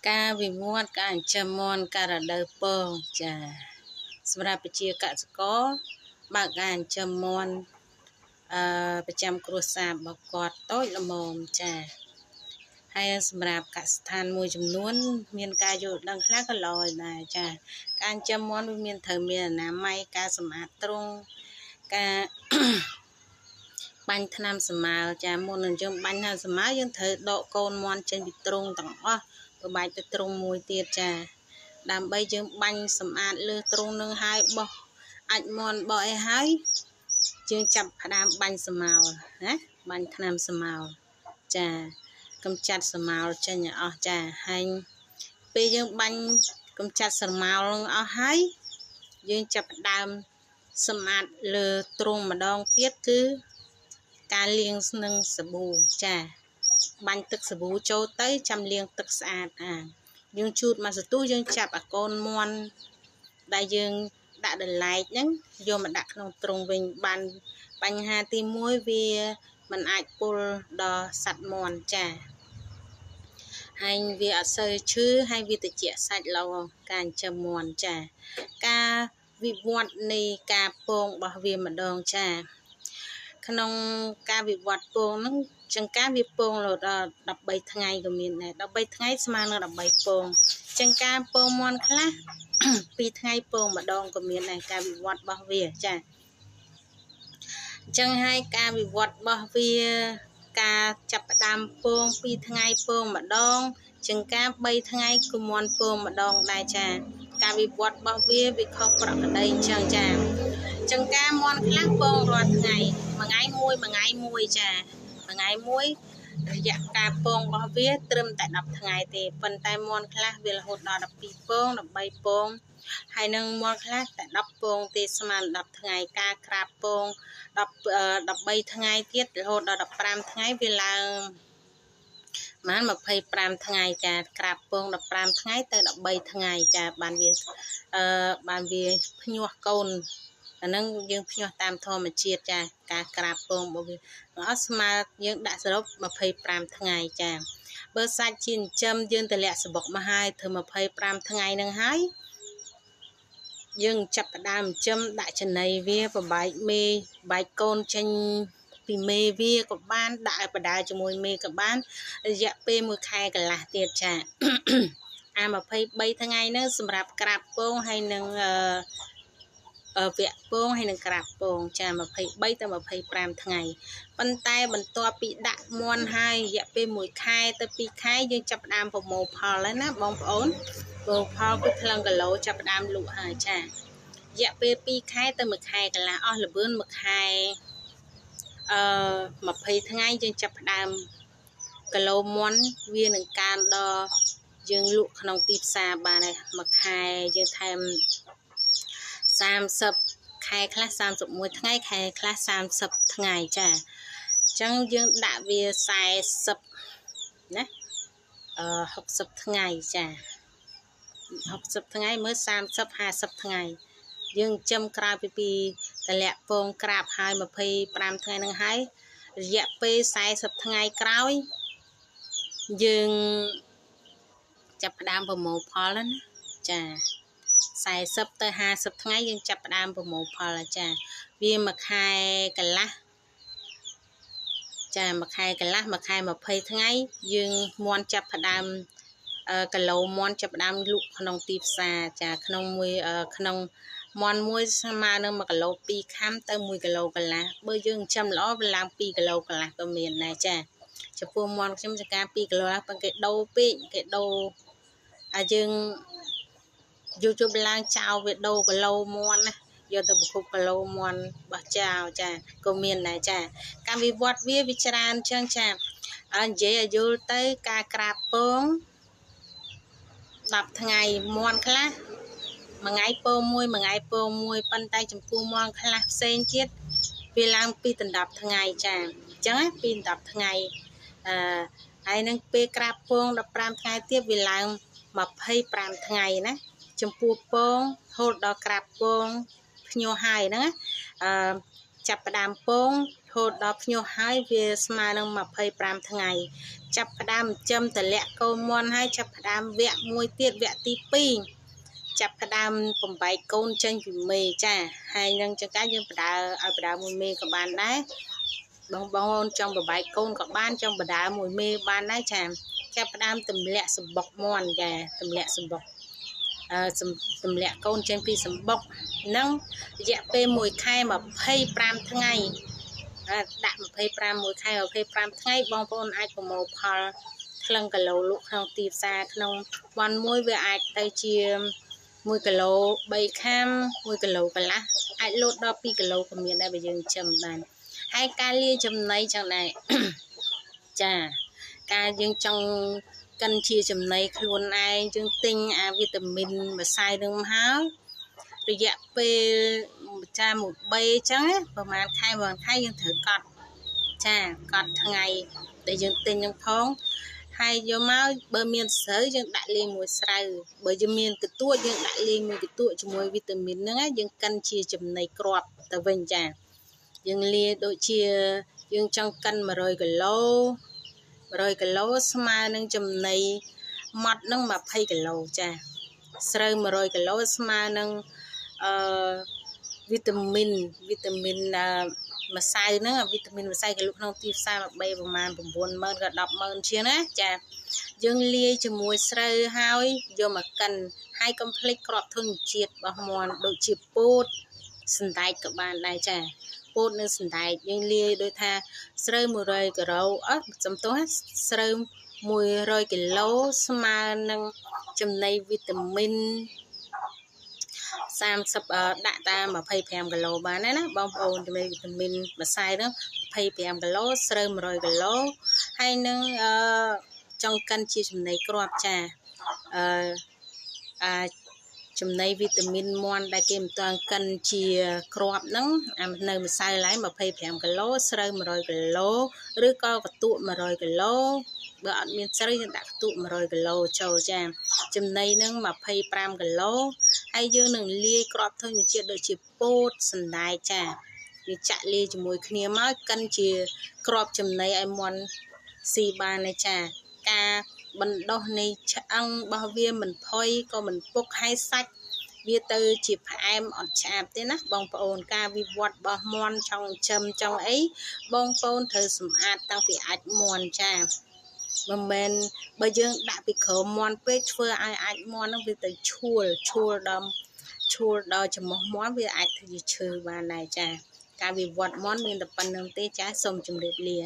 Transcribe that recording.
ការវិវត្តការចិញ្ចឹមមាន់ការរដូវពងចាសម្រាប់ប្រជាកសិករបើកការចិញ្ចឹមមាន់ប្រចាំគ្រួសាររបស់គាត់តូចល្មមចាហើយសម្រាប់កសិដ្ឋានមួយចំនួនមានការយល់ដឹងខ្លះក៏ល្អដែរចាការចិញ្ចឹមមាន់វាមានត្រូវមានអនាម័យការសម្អាតទ្រុងការបាញ់ថ្នាំសម្អាលចាមុននឹងយើងបាញ់ថ្នាំសម្អាលយើងត្រូវដកកូនមាន់ចេញពីទ្រុងទាំងអស់ទៅបាច់ទៅទ្រុងមួយទៀតចាដើម្បីយើងបាញ់សម្អាតលើទ្រុងនឹងហើយបោះអាចមាន់បោះអីហើយយើងចាប់ផ្ដើមបាញ់សម្អាលណាបាញ់ថ្នាំសម្អាលចាកម្ចាត់សម្អាលចេញឲ្យអស់ចាហើយពេលយើងបាញ់កម្ចាត់សម្អាលនឹងអស់ហើយយើងចាប់ផ្ដើមសម្អាតលើទ្រុងម្ដងទៀតគឺការលាងនឹងសាប៊ូចាបាញ់ទឹកសាប៊ូចូលទៅចាំលាងទឹកស្អាតយើងជូតមកសន្ទុះយើងចាប់អាកូនមាន់ដែលយើងដាក់ដលែកហ្នឹងយកមកដាក់ក្នុងទ្រុងវិញបានបញ្ហាទី1វាមិនអាចពុលដល់សត្វមាន់ចាហើយវាអត់សូវឈឺហើយវាត្រជាក់សាច់ល្អការចិញ្ចឹមមាន់ចាការវិវត្តនៃការពងរបស់វាម្ដងចាក្នុងការវិវត្តពងហ្នឹងចង្ការវាពងរហូតដល់13ថ្ងៃក៏មានដែរ13ថ្ងៃស្មើនឹង13ពងចង្ការពងមាន់ខ្លះ2ថ្ងៃពងម្ដងក៏មានដែរការវិវត្តរបស់វាចាអញ្ចឹងហើយការវិវត្តរបស់វាការចាប់ផ្ដើមពង2ថ្ងៃពងម្ដងចង្ការ3ថ្ងៃគឺមាន់ពងម្ដងដែរចាការវិវត្តរបស់វាខុសប្រក្រតីអញ្ចឹងចាចង្ការមាន់ខ្លះពងរាល់ថ្ងៃមួយថ្ងៃមួយចាមួយថ្ងៃមួយរយៈកាលពងរបស់វាត្រឹមតែ10ថ្ងៃទេប៉ុន្តែមាន់ខ្លះវារហូតដល់12ពង13ពងហើយនឹងមាន់ខ្លះតែ10ពងទេស្មើនឹង10ថ្ងៃការក្រាបពង13ថ្ងៃទៀតរហូតដល់15ថ្ងៃវាឡើងបាន25ថ្ងៃចាក្រាបពង15ថ្ងៃទៅ13ថ្ងៃចាបានវាភ្ញាស់កូនអាហ្នឹងយើងភ្ញាស់តាមធម្មជាតិចាការក្រាបពងរបស់វាអត់ស្មើយើងដាក់សរុប25ថ្ងៃចាបើសាច់ជាចិញ្ចឹមយើងតម្លាក់សបុកមកហើយធ្វើ25ថ្ងៃនឹងហើយយើងចាប់ផ្ដើមចិញ្ចឹមដាក់ចំណីវាប្របែកមេបែកកូនចេញពីមេវាក៏បានដាក់ឲ្យបដាជាមួយមេក៏បានរយៈពេល1ខែកន្លះទៀតចាអា23ថ្ងៃហ្នឹងសម្រាប់ក្រាបពងហើយនឹងវគ្គពងហើយនឹងក្រាបពងចា23ទៅ25ថ្ងៃប៉ុន្តែបន្ទាប់ពីដាក់មាន់ហើយរយៈពេល1ខែទៅ2ខែយើងចាប់ផ្ដើមប្រមូលផលហើយណាបងប្អូនប្រមូលផលគឺថ្លឹងគីឡូចាប់ផ្ដើមលក់ហើយចារយៈពេល2ខែទៅ1ខែកន្លះអស់ល្បឿន1ខែ20ថ្ងៃយើងចាប់ផ្ដើមគីឡូមាន់វានឹងកើនដល់យើងលក់ក្នុងទីផ្សារបានហើយមួយខែយើងថែម30ខែខ្លះ31ថ្ងៃខែខ្លះ30ថ្ងៃចាអញ្ចឹងយើងដាក់វា40ណា60ថ្ងៃចា60ថ្ងៃមើល30 50ថ្ងៃយើងចិញ្ចឹមក្រៅពីតម្លាក់ពងក្រាបហើយ25ថ្ងៃនឹងហើយរយៈពេល40ថ្ងៃក្រោយយើងចាប់ផ្ដើមប្រមូលផលណាចា40ទៅ50ថ្ងៃយើងចាប់ផ្ដើមប្រមូលផលចាវាមួយខែកន្លះចាមួយខែកន្លះមួយខែ20ថ្ងៃយើងមាន់ចាប់ផ្ដើមគីឡូមាន់ចាប់ផ្ដើមលក់ក្នុងទីផ្សារចាក្នុងមាន់មួយស្មើនឹង1គីឡូ2ខាំទៅ1គីឡូកន្លះបើយើងចិញ្ចឹមល្អវាឡើង2គីឡូកន្លះក៏មានដែរចាចំពោះមាន់ខ្ញុំចង្ការ2គីឡូប៉ុន្តែគេដូរពេកគេដូរយើងយកឡើងចោលវាដូរគីឡូមាន់ណាយកទៅប្រគប់គីឡូមាន់បោះចោលចាក៏មានដែរចាការវិវត្តវាច្រើនចឹងចានិយាយឲ្យយល់ទៅការក្រាបពង10ថ្ងៃមាន់ខ្លះមួយថ្ងៃពងមួយប៉ុន្តែចំពោះមាន់ខ្លះផ្សេងទៀតវាឡើងពី10ថ្ងៃចាអញ្ចឹងពី10ថ្ងៃហើយនឹងពេលក្រាបពង15ថ្ងៃទៀតវាឡើង25ថ្ងៃណាចំពោះពងរហូតដល់ក្រាបពងភ្ញាស់ហើយហ្នឹងចាប់ផ្ដើមពង ហូតដល់ភ្ញាស់ហើយវាស្មើនឹង25ថ្ងៃចាប់ផ្ដើមចំតម្លាក់កូនមន់ហើយចាប់ផ្ដើមវគ្គមួយទៀតវគ្គទី2ចាប់ផ្ដើមបំបែកកូនចេញពីមេចាហើយនឹងចង្កាយើងបដើឲ្យបដើមួយមេក៏បានដែរបងអូនចង់បំបែកកូនក៏បានចង់បដើមួយមេបានដែរចាចាប់ផ្ដើមទម្លាក់សម្បុកមន់ចាទម្លាក់សម្បុកទម្លាក់កូនចេញពីសម្បុកនឹងរយៈពេល1ខែ25ថ្ងៃដាក់25មួយខែ25ថ្ងៃបងប្អូនអាចប្រមូលផលថ្លឹងគីឡូលក់ក្នុងទីផ្សារក្នុងវ៉ាន់មួយវាអាចទៅជា1គីឡូ3ខាំ1គីឡូកន្លះអាចលោតដល់2គីឡូក៏មានដែរបើយើងចិញ្ចឹមបានហើយការលាយចំណីចឹងដែរចាការយើងចង់កិនជាចំណីខ្លួនឯងយើងទិញអាវីតាមីនម្សៅនឹងមកហើយរយៈពេលចាមួយ3អញ្ចឹងប្រហែលខែយើងត្រូវកត់ចាកត់ថ្ងៃដែលយើងទិញនឹងផងហើយយកមកបើមានស្រូវយើងដាក់លាយមួយស្រូវបើយើងមានកន្ទួតយើងដាក់លាយមួយកន្ទួតជាមួយវីតាមីនហ្នឹងយើងកិនជាចំណីគ្រាប់ទៅវិញចាយើងលាយដូចជាយើងចង់កិន100គីឡូ100គីឡូស្មើនឹងចំណីម៉ត់នឹង20គីឡូចាស្រូវ100គីឡូស្មើនឹងវីតាមីនម្សៅហ្នឹងវីតាមីនម្សៅគេលក់ក្នុងទីផ្សារប្រមាណ90000ក៏100,000ជាងណាចាយើងលាយជាមួយស្រូវហើយយកមកកិនហើយកុំភ្លេចគ្រាប់ធញ្ញជាតិរបស់មាន់ដូចជាពោតសណ្តែកក៏បានដែរចាពោតនិងសណ្តែកយើងលាយដូចថាស្រូវ100គីឡូសំទោសស្រូវ100គីឡូស្មើនឹងចំណីវីតាមីន30ដាក់តាម25គីឡូបានដែរណាបងប្អូនចំណីវីតាមីនម្សៅហ្នឹង25គីឡូស្រូវ100គីឡូហើយនឹងចង់កិនជាចំណីគ្រាប់ចាចំណីវីតាមីនមាន់ដែលគេមិនទាន់កិនជាគ្រាប់ហ្នឹងនៅម្សៅឡើយ25គីឡូស្រូវ100គីឡូឬក៏កន្ទក់100គីឡូបើអត់មានស្រូវយើងដាក់កន្ទក់100គីឡូចូលចាចំណីហ្នឹង25គីឡូហើយយើងនឹងលាយគ្រាប់ធញ្ញជាតិដូចជាពោតសណ្តែកចាវាចាក់លាយជាមួយគ្នាមកកិនជាគ្រាប់ចំណីឲ្យមាន់ស៊ីបានទេចាការបណ្ដុះនៃឆ្អឹងរបស់វាមិនផុយក៏មិនពុកហើយសាច់វាទៅជាផ្អែមអត់ឆ្អាបទេណាបងប្អូនការវិវត្តរបស់មាន់ចង់ចិញ្ចឹមចង់អីបងប្អូនត្រូវសម្អាតតាំងពីអាចមាន់ចាមិនមែនបើយើងដាក់ពីក្រោមមាន់ពេកធ្វើឲ្យអាចមាន់ហ្នឹងវាទៅឈួលដល់ច្រមុះមាន់វាអាចធ្វើជាឈើបានដែរចាការវិវត្តមាន់មានតែប៉ុណ្្នឹងទេចាសូមជម្រាបលា